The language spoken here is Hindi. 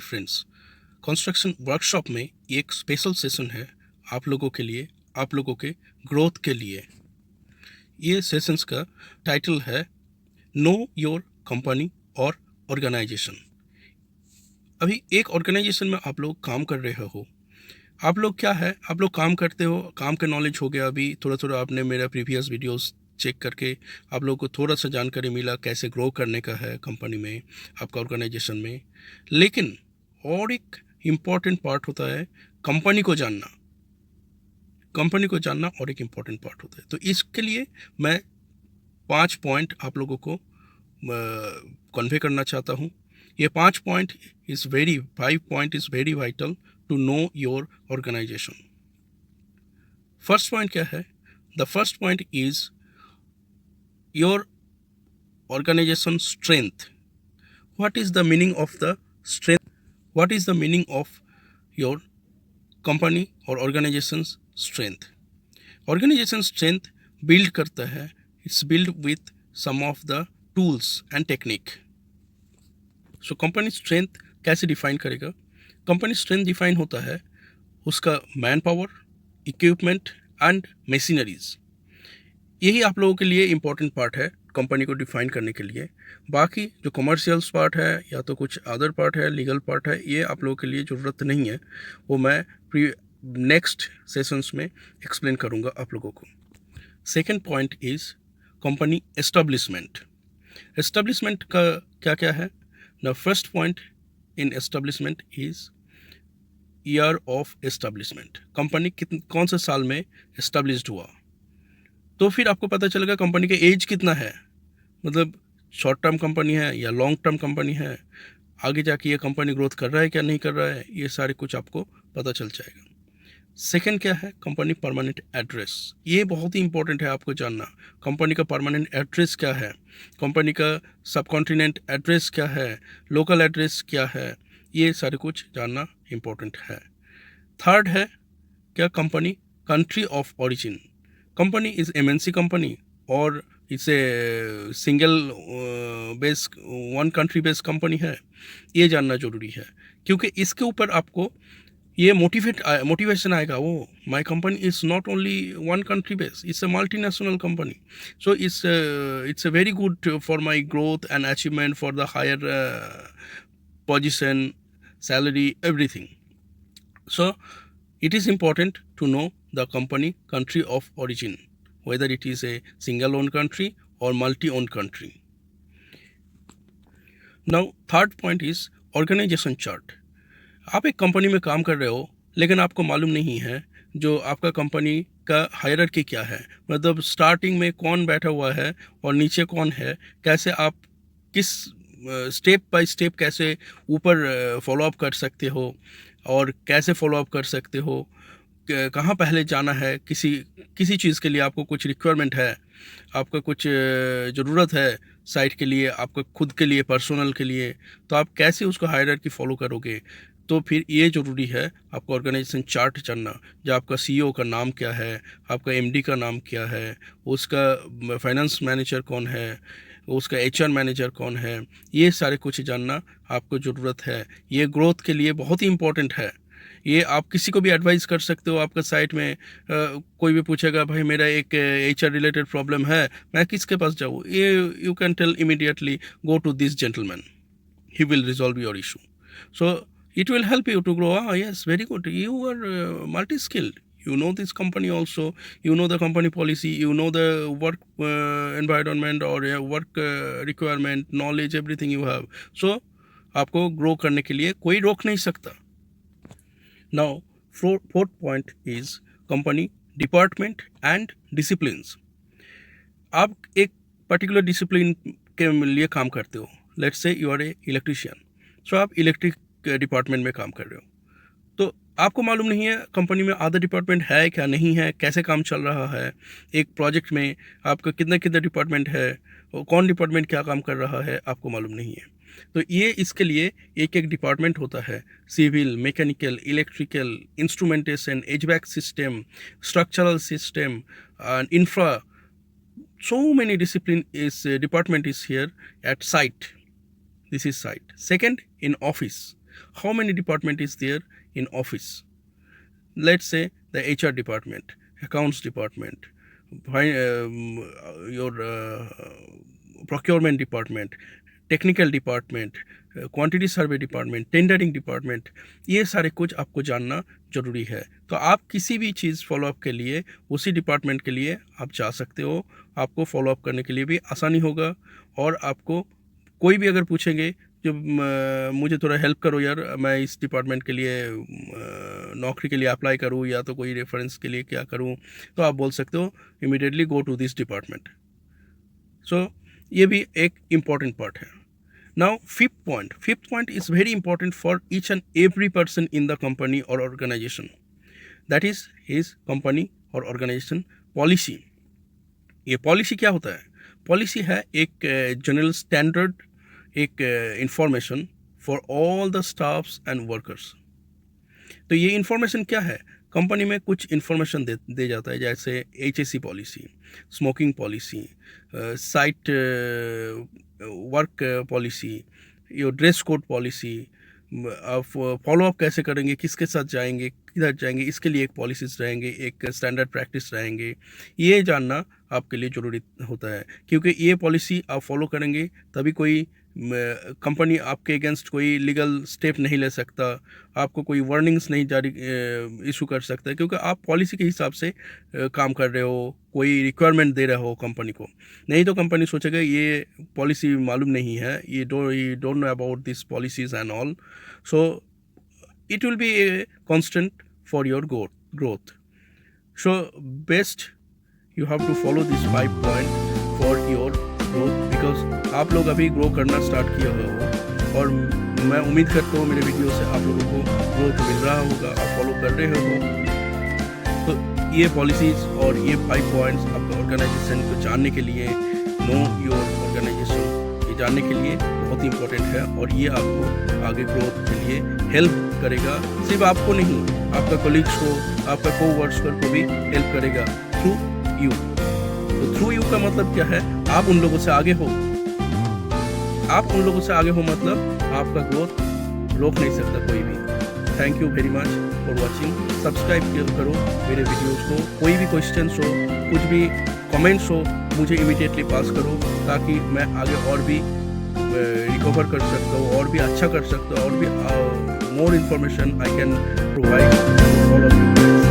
फ्रेंड्स, कंस्ट्रक्शन वर्कशॉप में ये एक स्पेशल सेशन है आप लोगों के लिए, आप लोगों के ग्रोथ के लिए। ये सेशंस का टाइटल है नो योर कंपनी और ऑर्गेनाइजेशन। अभी एक ऑर्गेनाइजेशन में आप लोग काम कर रहे हो, आप लोग क्या है, आप लोग काम करते हो, काम का नॉलेज हो गया। अभी थोड़ा थोड़ा आपने मेरा प्रीवियस वीडियोस चेक करके आप लोगों को थोड़ा सा जानकारी मिला कैसे ग्रो करने का है कंपनी में, आपका ऑर्गेनाइजेशन में। लेकिन और एक इम्पॉर्टेंट पार्ट होता है कंपनी को जानना। कंपनी को जानना और एक इम्पॉर्टेंट पार्ट होता है। तो इसके लिए मैं 5 पॉइंट आप लोगों को कन्वे करना चाहता हूँ। ये 5 point is very 5 point is very vital to know your organization. First point क्या है? The first point is your organization strength. What is the meaning of the strength? What is the meaning of your company or organization's strength? Organization strength build करता है, it's built with some of the tools and technique. So company strength कैसे define करेगा? Company strength define होता है उसका man power, equipment and machineries. यही आप लोगों के लिए इम्पॉर्टेंट पार्ट है कंपनी को डिफाइन करने के लिए। बाकी जो कमर्शियल्स पार्ट है या तो कुछ अदर पार्ट है, लीगल पार्ट है, ये आप लोगों के लिए ज़रूरत नहीं है। वो मैं नेक्स्ट सेशंस में एक्सप्लेन करूँगा आप लोगों को। Second point is company establishment. Establishment का क्या क्या है? The first point in establishment is year of establishment. Company कौन से साल में एस्टेब्लिश्ड हुआ, तो फिर आपको पता चलेगा कंपनी के एज कितना है, मतलब शॉर्ट टर्म कंपनी है या लॉन्ग टर्म कंपनी है, आगे जाके ये कंपनी ग्रोथ कर रहा है क्या नहीं कर रहा है, ये सारे कुछ आपको पता चल जाएगा। सेकंड क्या है? Company permanent address. ये बहुत ही इंपॉर्टेंट है आपको जानना। कंपनी का परमानेंट एड्रेस क्या है, कंपनी का सब कॉन्टिनेंट एड्रेस क्या है, लोकल एड्रेस क्या है, ये सारे कुछ जानना इम्पोर्टेंट है। थर्ड है क्या? Company country of origin. Company is MNC company और इसे single base one country based company है, ये जानना ज़रूरी है। क्योंकि इसके ऊपर आपको ये मोटिवेशन आएगा, वो my company is not only one country base, it's a multinational company, so it's a very good for my growth and achievement for the higher position, salary, everything. So it is important to know the company country of origin, whether it is a single owned country or multi owned country. Now third point is organization chart. आप एक कंपनी में काम कर रहे हो लेकिन आपको मालूम नहीं है जो आपका कंपनी का हायरार्की क्या है, मतलब स्टार्टिंग में कौन बैठा हुआ है और नीचे कौन है, कैसे आप किस स्टेप बाय स्टेप कैसे ऊपर फॉलोअप कर सकते हो और कैसे फॉलोअप कर सकते हो, कहाँ पहले जाना है, किसी चीज़ के लिए आपको कुछ रिक्वायरमेंट है, आपका कुछ ज़रूरत है साइट के लिए, आपका खुद के लिए, पर्सनल के लिए, तो आप कैसे उसको हायरार्की फॉलो करोगे। तो फिर ये ज़रूरी है आपको ऑर्गेनाइजेशन चार्ट जानना, जो आपका सीईओ का नाम क्या है, आपका एमडी का नाम क्या है, उसका फाइनेंस मैनेजर कौन है, उसका एचआर मैनेजर कौन है, ये सारे कुछ जानना आपको ज़रूरत है। ये ग्रोथ के लिए बहुत ही इम्पोर्टेंट है। ये आप किसी को भी एडवाइस कर सकते हो। आपका साइट में कोई भी पूछेगा भाई मेरा एक एचआर रिलेटेड प्रॉब्लम है, मैं किसके पास जाऊँ, ये you can tell immediately go to this gentleman, he will resolve your issue. So it will help you to grow. Yes, very good, you are multi-skilled, you know this company also, you know the company policy, you know the work environment or work requirement, knowledge, everything you have. So आपको ग्रो करने के लिए कोई रोक नहीं सकता। Now fourth point is company department and disciplines. आप एक पर्टिकुलर डिसिप्लिन के लिए काम करते हो, let's say you are a electrician, so आप इलेक्ट्रिक डिपार्टमेंट में काम कर रहे हो, तो आपको मालूम नहीं है कंपनी में अदर डिपार्टमेंट है क्या नहीं है, कैसे काम चल रहा है, एक प्रोजेक्ट में आपका कितना कितना डिपार्टमेंट है, और कौन डिपार्टमेंट क्या काम कर रहा है, आपको मालूम नहीं है। तो ये इसके लिए एक एक डिपार्टमेंट होता है, civil, mechanical, electrical, instrumentation, HVAC system, structural system, infra, so many department is here at site. This is site. Second, in office, How many department is there in office? Let's say the HR department, accounts department, your procurement department, technical department, quantity survey department, tendering department, ये सारे कुछ आपको जानना ज़रूरी है। तो आप किसी भी चीज़ फॉलोअप के लिए उसी डिपार्टमेंट के लिए आप जा सकते हो, आपको फॉलोअप करने के लिए भी आसानी होगा। और आपको कोई भी अगर पूछेंगे जो मुझे थोड़ा हेल्प करो यार, मैं इस डिपार्टमेंट के लिए नौकरी के लिए अप्लाई करूँ या तो कोई रेफरेंस के लिए क्या करूँ, तो आप बोल सकते हो immediately go to this department. So ये भी एक इम्पॉर्टेंट पार्ट है। Now, fifth point is very important for each and every person in the company or organization. That is his company or organization policy. ये policy क्या होता है? Policy है एक general standard, एक information for all the staffs and workers. तो ये information क्या है? कंपनी में कुछ इन्फॉर्मेशन दे जाता है, जैसे HSE policy, smoking policy, site work policy, your dress code policy, आप फॉलोअप कैसे करेंगे, किसके साथ जाएंगे, किधर जाएंगे, इसके लिए एक पॉलिसीज रहेंगे, एक स्टैंडर्ड प्रैक्टिस रहेंगे। ये जानना आपके लिए ज़रूरी होता है, क्योंकि ये पॉलिसी आप फॉलो करेंगे तभी कोई कंपनी आपके अगेंस्ट कोई लीगल स्टेप नहीं ले सकता, आपको कोई वार्निंग्स नहीं जारी इशू कर सकता, क्योंकि आप पॉलिसी के हिसाब से काम कर रहे हो, कोई रिक्वायरमेंट दे रहे हो कंपनी को। नहीं तो कंपनी सोचेगा ये पॉलिसी मालूम नहीं है, ये don't know about this policies and all, so it will be a constant for your growth. So best you have to follow this 5 point for your growth, because आप लोग अभी ग्रो करना स्टार्ट किया हुआ हो, और मैं उम्मीद करता हूँ मेरे वीडियो से आप लोगों को ग्रोथ मिल रहा होगा, आप फॉलो कर रहे हो। तो ये पॉलिसीज़ और ये 5 पॉइंट्स आपका ऑर्गेनाइजेशन को जानने के लिए, नो योर ऑर्गेनाइजेशन, ये जानने के लिए बहुत इंपॉर्टेंट है, और ये आपको आगे ग्रोथ के लिए हेल्प करेगा। सिर्फ आपको नहीं, आपका कोलीग्स को, आपका कोवर्कर्स को भी हेल्प करेगा थ्रू यू। तो थ्रू यू का मतलब क्या है? आप उन लोगों से आगे हो, आप उन लोगों से आगे हो मतलब आपका ग्रोथ रोक नहीं सकता कोई भी। Thank you very much for watching. Subscribe करो मेरे वीडियोस को। कोई भी क्वेश्चंस हो, कुछ भी कमेंट्स हो, मुझे इमीडिएटली पास करो, ताकि मैं आगे और भी रिकवर कर सकता हूँ, और भी अच्छा कर सकता हूँ, और भी more information I can provide all of you.